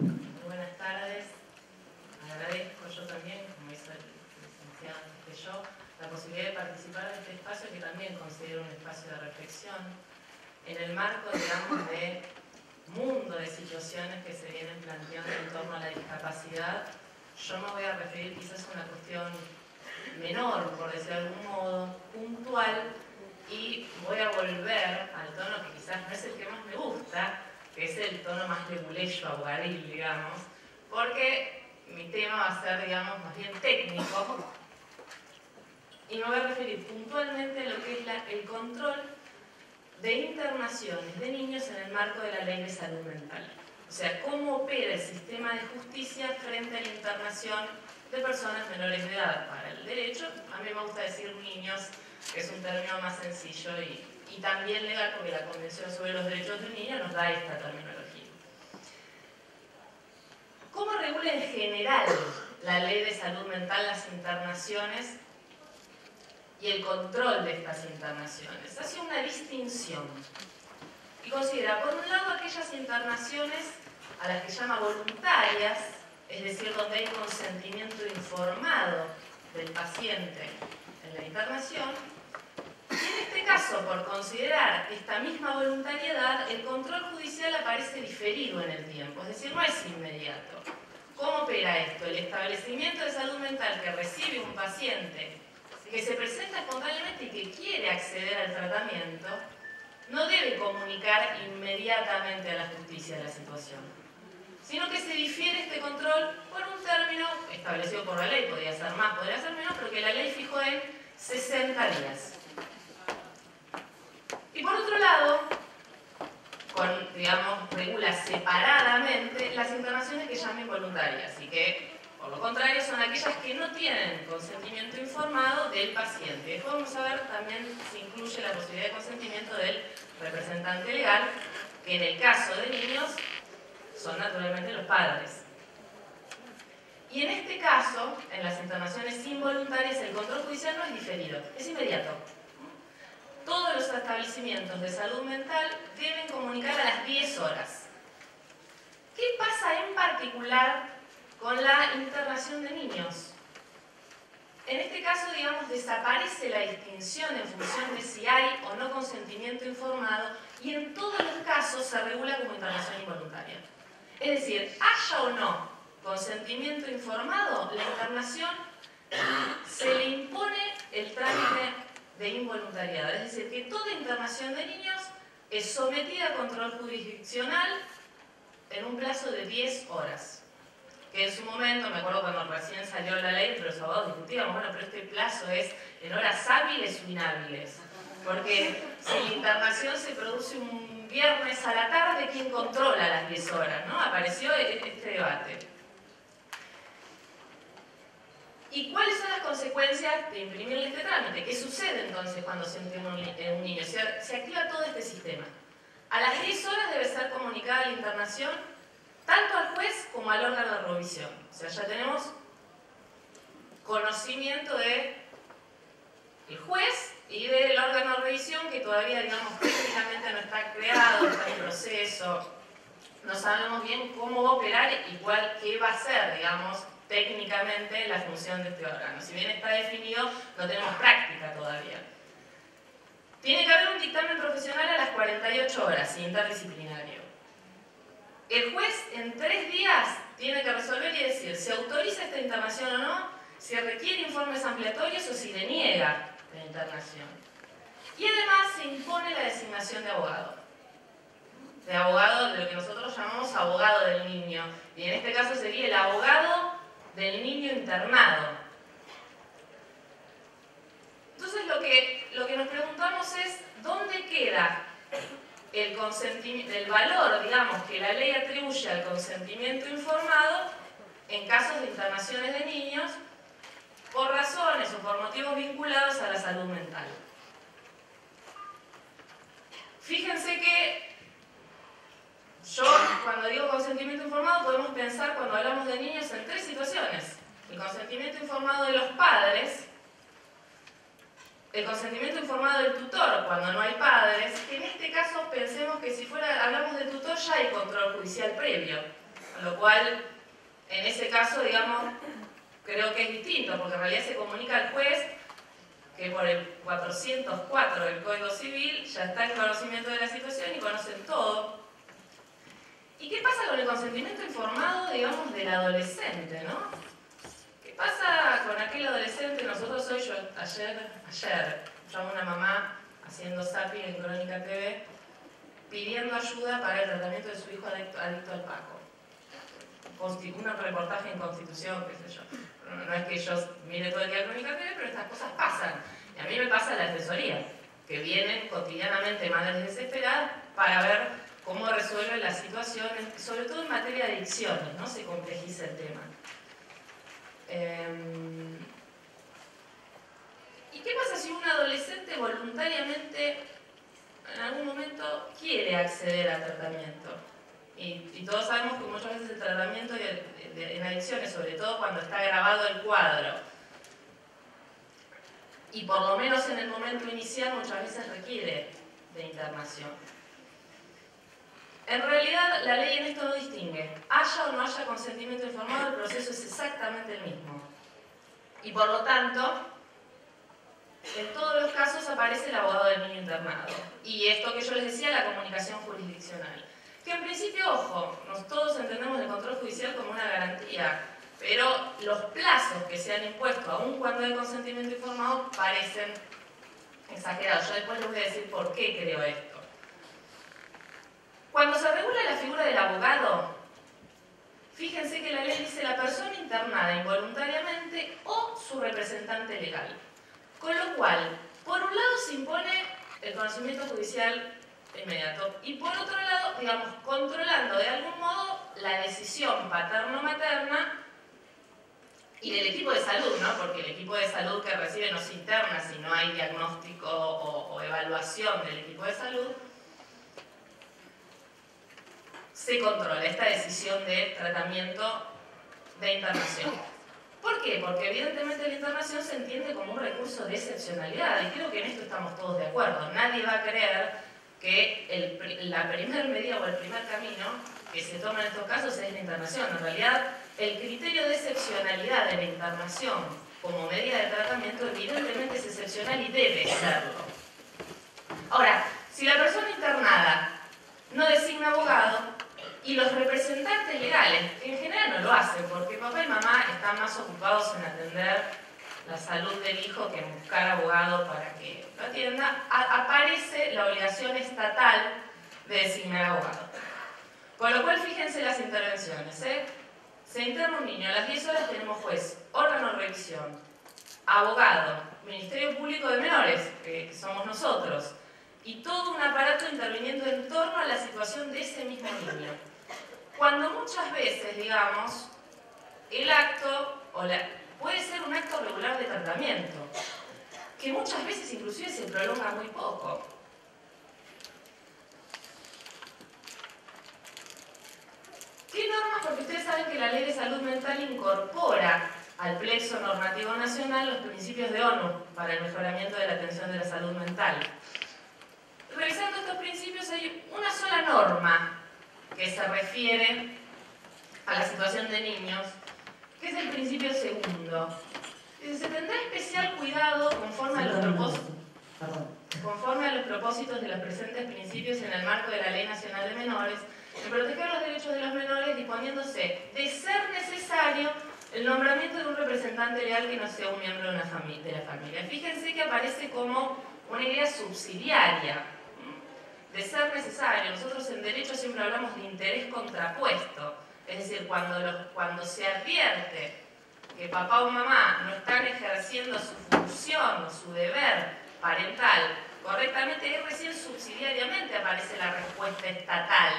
Muy buenas tardes. Agradezco yo también, como hizo el licenciado antes que yo, la posibilidad de participar en este espacio que también considero un espacio de reflexión en el marco, digamos, de mundo de situaciones que se vienen planteando en torno a la discapacidad. Yo me voy a referir quizás a una cuestión menor, por decirlo de algún modo, puntual, y voy a volver al tono que quizás no es el que más me gusta, que es el tono más leguleyo, abogadil, digamos, porque mi tema va a ser, digamos, más bien técnico, y me voy a referir puntualmente a lo que es el control de internaciones de niños en el marco de la Ley de Salud Mental. O sea, cómo opera el sistema de justicia frente a la internación de personas menores de edad. Para el derecho, a mí me gusta decir niños, que es un término más sencillo y también legal, porque la Convención sobre los Derechos del Niño nos da esta terminología. ¿Cómo regula en general la Ley de Salud Mental las internaciones y el control de estas internaciones? Hace una distinción y considera, por un lado, aquellas internaciones a las que llama voluntarias, es decir, donde hay consentimiento informado del paciente en la internación, y en este caso, por considerar esta misma voluntariedad, el control judicial aparece diferido en el tiempo, es decir, no es inmediato. ¿Cómo opera esto? El establecimiento de salud mental que recibe un paciente que se presenta espontáneamente y que quiere acceder al tratamiento, no debe comunicar inmediatamente a la justicia la situación, sino que se difiere este control por un término establecido por la ley, podría ser más, podría ser menos, pero que la ley fijó en 60 días. Y por otro lado, regula separadamente las internaciones que llama involuntarias y que, por lo contrario, son aquellas que no tienen consentimiento informado del paciente. Después vamos a ver también si incluye la posibilidad de consentimiento del representante legal, que en el caso de niños son naturalmente los padres. Y en este caso, en las internaciones involuntarias, el control judicial no es diferido, es inmediato. Todos los establecimientos de salud mental deben comunicar a las 10 horas. ¿Qué pasa en particular con la internación de niños? En este caso, digamos, desaparece la distinción en función de si hay o no consentimiento informado y en todos los casos se regula como internación involuntaria. Es decir, haya o no consentimiento informado, la internación se le impone el trámite de involuntariedad. Es decir, que toda internación de niños es sometida a control jurisdiccional en un plazo de 10 horas. Que en su momento, me acuerdo cuando recién salió la ley, pero los abogados discutíamos, bueno, pero este plazo es en horas hábiles o inhábiles. Porque si la internación se produce un viernes a la tarde, ¿quién controla las 10 horas? ¿No? Apareció este debate. ¿Y cuáles son las consecuencias de imprimirle este trámite? ¿Qué sucede entonces cuando se imprime un niño? Se activa todo este sistema. A las 10 horas debe ser comunicada la internación tanto al juez como al órgano de revisión. O sea, ya tenemos conocimiento del juez y del órgano de revisión que todavía, digamos, técnicamente no está creado, está en proceso. No sabemos bien cómo va a operar y qué va a ser, digamos, técnicamente la función de este órgano. Si bien está definido, no tenemos práctica todavía. Tiene que haber un dictamen profesional a las 48 horas, interdisciplinario. El juez en 3 días tiene que resolver y decir si autoriza esta internación o no, si requiere informes ampliatorios o si deniega la internación. Y además se impone la designación de abogado. De abogado, de lo que nosotros llamamos abogado del niño. Y en este caso sería el abogado del niño internado. Entonces lo que nos preguntamos es ¿dónde queda el valor, digamos, que la ley atribuye al consentimiento informado en casos de internaciones de niños por razones o por motivos vinculados a la salud mental? Fíjense que yo, cuando digo consentimiento informado, podemos pensar, cuando hablamos de niños, en 3 situaciones. El consentimiento informado de los padres, el consentimiento informado del tutor cuando no hay padres, que en este caso pensemos que si hablamos del tutor ya hay control judicial previo. Con lo cual, en ese caso, digamos, creo que es distinto, porque en realidad se comunica al juez que por el 404 del Código Civil ya está en conocimiento de la situación y conocen todo. ¿Y qué pasa con el consentimiento informado, digamos, del adolescente, no? ¿Qué pasa con aquel adolescente? Nosotros hoy, ayer escuchaba a una mamá haciendo zapping en Crónica TV pidiendo ayuda para el tratamiento de su hijo adicto al Paco. Un reportaje en Constitución, qué sé yo. No es que yo mire todo el día Crónica TV, pero estas cosas pasan. Y a mí me pasa en la asesoría, que vienen cotidianamente madres desesperadas para ver cómo resuelven las situaciones, sobre todo en materia de adicciones, ¿no? Se complejiza el tema. ¿Y qué pasa si un adolescente voluntariamente en algún momento quiere acceder al tratamiento? Y todos sabemos que muchas veces el tratamiento en adicciones, sobre todo cuando está grabado el cuadro, y por lo menos en el momento inicial muchas veces requiere de internación. En realidad la ley en esto no distingue. Haya o no haya consentimiento informado, el proceso es exactamente el mismo. Y por lo tanto, en todos los casos aparece el abogado del niño internado. Y esto que yo les decía, la comunicación jurisdiccional. Que en principio, ojo, todos entendemos el control judicial como una garantía, pero los plazos que se han impuesto, aun cuando hay consentimiento informado, parecen exagerados. Yo después les voy a decir por qué creo esto. Cuando se regula la figura del abogado, fíjense que la ley dice la persona internada involuntariamente o su representante legal. Con lo cual, por un lado se impone el conocimiento judicial inmediato y por otro lado, digamos, controlando de algún modo la decisión paterno-materna y del equipo de salud, ¿no? Porque el equipo de salud que recibe no se interna si no hay diagnóstico o evaluación del equipo de salud, se controla esta decisión de tratamiento de internación. ¿Por qué? Porque evidentemente la internación se entiende como un recurso de excepcionalidad y creo que en esto estamos todos de acuerdo. Nadie va a creer que la primera medida o el primer camino que se toma en estos casos es la internación. En realidad, el criterio de excepcionalidad de la internación como medida de tratamiento evidentemente es excepcional y debe serlo. Ahora, si la persona internada no designa abogado y los representantes legales, que en general no lo hacen porque papá y mamá están más ocupados en atender la salud del hijo que en buscar abogado para que lo atienda, aparece la obligación estatal de designar abogado. Con lo cual, fíjense las intervenciones, ¿eh? Se interna un niño, a las 10 horas tenemos juez, órgano de revisión, abogado, Ministerio Público de Menores, que somos nosotros, y todo un aparato interviniendo en torno a la situación de ese mismo niño. Cuando muchas veces, digamos, el acto puede ser un acto regular de tratamiento, que muchas veces inclusive se prolonga muy poco. ¿Qué normas? Porque ustedes saben que la Ley de Salud Mental incorpora al plexo normativo nacional los principios de ONU para el mejoramiento de la atención de la salud mental. Revisando estos principios hay una sola norma que se refiere a la situación de niños, que es el principio segundo. Se tendrá especial cuidado conforme a los propósitos de los presentes principios en el marco de la Ley Nacional de Menores, en proteger los derechos de los menores, disponiéndose, de ser necesario, el nombramiento de un representante legal que no sea un miembro de la familia. Fíjense que aparece como una idea subsidiaria, de ser necesario. Nosotros en derecho siempre hablamos de interés contrapuesto, es decir, cuando se advierte que papá o mamá no están ejerciendo su función o su deber parental correctamente, ahí recién subsidiariamente aparece la respuesta estatal.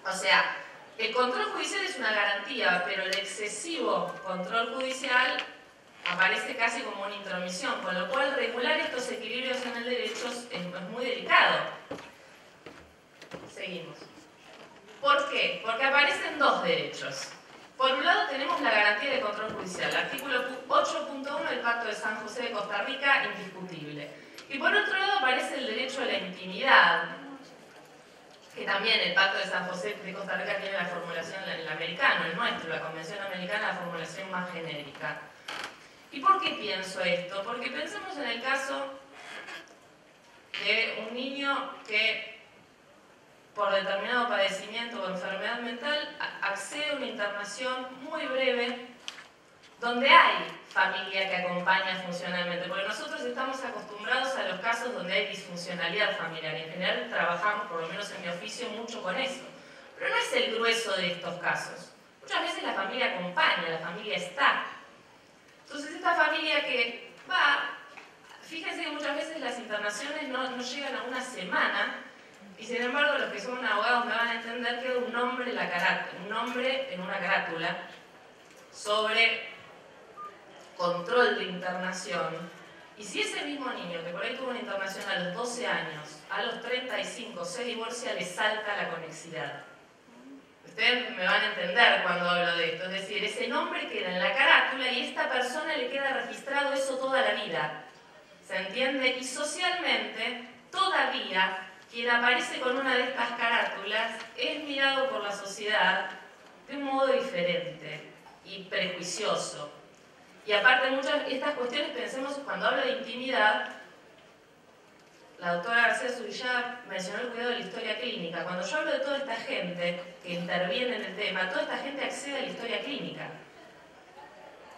O sea, el control judicial es una garantía, pero el excesivo control judicial aparece casi como una intromisión, con lo cual regular estos equilibrios en el derecho es muy delicado. Seguimos. ¿Por qué? Porque aparecen dos derechos. Por un lado tenemos la garantía de control judicial, artículo 8.1 del Pacto de San José de Costa Rica, indiscutible. Y por otro lado aparece el derecho a la intimidad, que también el Pacto de San José de Costa Rica tiene la formulación, el americano, el nuestro, la Convención Americana, la formulación más genérica. ¿Y por qué pienso esto? Porque pensemos en el caso de un niño que por determinado padecimiento o enfermedad mental accede a una internación muy breve donde hay familia que acompaña funcionalmente, porque nosotros estamos acostumbrados a los casos donde hay disfuncionalidad familiar. En general trabajamos, por lo menos en mi oficio, mucho con eso. Pero no es el grueso de estos casos. Muchas veces la familia acompaña, la familia está. Entonces esta familia que va, fíjense que muchas veces las internaciones no llegan a una semana, y sin embargo los que son abogados me van a entender que un nombre en una carátula sobre control de internación, y si ese mismo niño que por ahí tuvo una internación a los 12 años, a los 35 se divorcia, le salta la conexidad. Ustedes me van a entender cuando hablo de esto, es decir, ese nombre queda en la carátula y a esta persona le queda registrado eso toda la vida. ¿Se entiende? Y socialmente, todavía, quien aparece con una de estas carátulas es mirado por la sociedad de un modo diferente y prejuicioso. Y aparte muchas de estas cuestiones, pensemos, cuando hablo de intimidad, la doctora García Zubillaga mencionó el cuidado de la historia clínica. Cuando yo hablo de toda esta gente que interviene en el tema, toda esta gente accede a la historia clínica.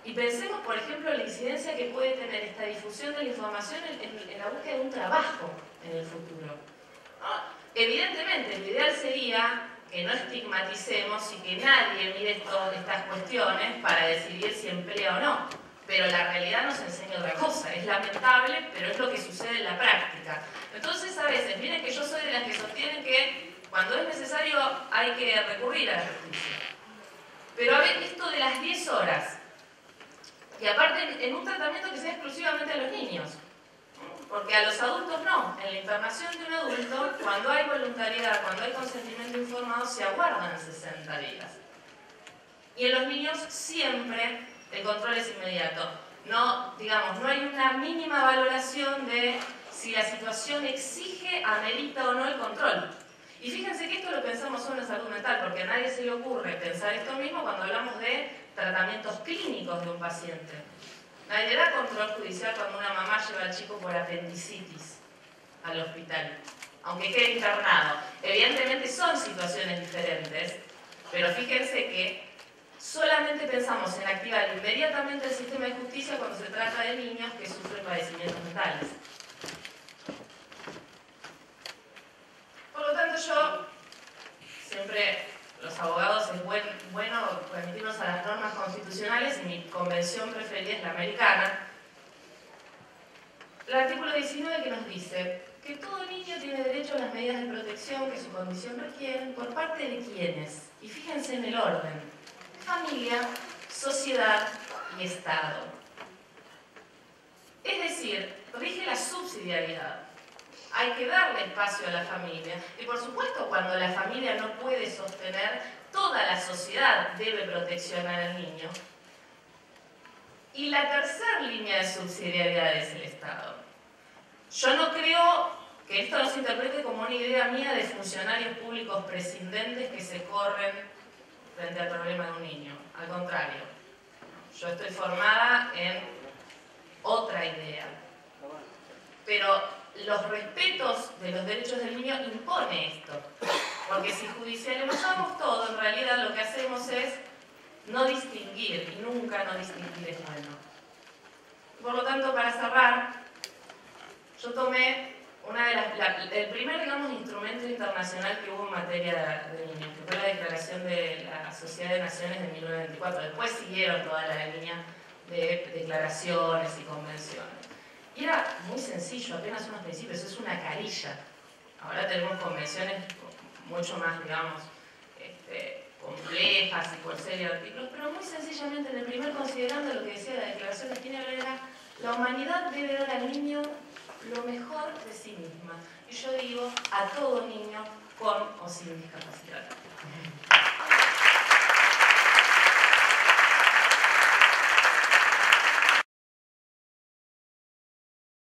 Y pensemos, por ejemplo, en la incidencia que puede tener esta difusión de la información en la búsqueda de un trabajo en el futuro, ¿no? Evidentemente, lo ideal sería que no estigmaticemos y que nadie mire estas cuestiones para decidir si emplea o no. Pero la realidad nos enseña otra cosa. Es lamentable, pero es lo que sucede en la práctica. Entonces, a veces, miren que yo soy de las que sostienen que cuando es necesario hay que recurrir a la justicia. Pero a ver, esto de las 10 horas, y aparte en un tratamiento que sea exclusivamente a los niños, porque a los adultos no. En la internación de un adulto, cuando hay voluntariedad, cuando hay consentimiento informado, se aguardan 60 días. Y en los niños siempre el control es inmediato. No, digamos, no hay una mínima valoración de si la situación exige, amerita o no el control. Y fíjense que esto lo pensamos solo en salud mental, porque a nadie se le ocurre pensar esto mismo cuando hablamos de tratamientos clínicos de un paciente. Nadie da control judicial cuando una mamá lleva al chico por apendicitis al hospital, aunque quede internado. Evidentemente son situaciones diferentes, pero fíjense que solamente pensamos en activar inmediatamente el sistema de justicia cuando se trata de niños que sufren padecimientos mentales. Por lo tanto, yo siempre, los abogados, es bueno remitirnos a las normas constitucionales y mi convención preferida es la americana. El artículo 19 que nos dice que todo niño tiene derecho a las medidas de protección que su condición requiere, ¿por parte de quiénes? Y fíjense en el orden: familia, sociedad y Estado. Es decir, rige la subsidiariedad. Hay que darle espacio a la familia. Y por supuesto, cuando la familia no puede sostener, toda la sociedad debe proteccionar al niño. Y la tercera línea de subsidiariedad es el Estado. Yo no creo que esto no se interprete como una idea mía de funcionarios públicos prescindentes que se corren frente al problema de un niño. Al contrario, yo estoy formada en otra idea. Pero los respetos de los derechos del niño impone esto. Porque si judicializamos todo, en realidad lo que hacemos es no distinguir, y nunca no distinguir es bueno. Por lo tanto, para cerrar, yo tomé el primer, digamos, instrumento internacional que hubo en materia de niños, que fue la Declaración de la Sociedad de Naciones de 1924. Después siguieron toda la línea de declaraciones y convenciones. Y era muy sencillo, apenas unos principios, es una carilla. Ahora tenemos convenciones mucho más, digamos, complejas y por serie de artículos, pero muy sencillamente en el primer considerando lo que decía la Declaración de Ginebra era: la humanidad debe dar al niño lo mejor de sí misma. Y yo digo, a todo niño con o sin discapacidad.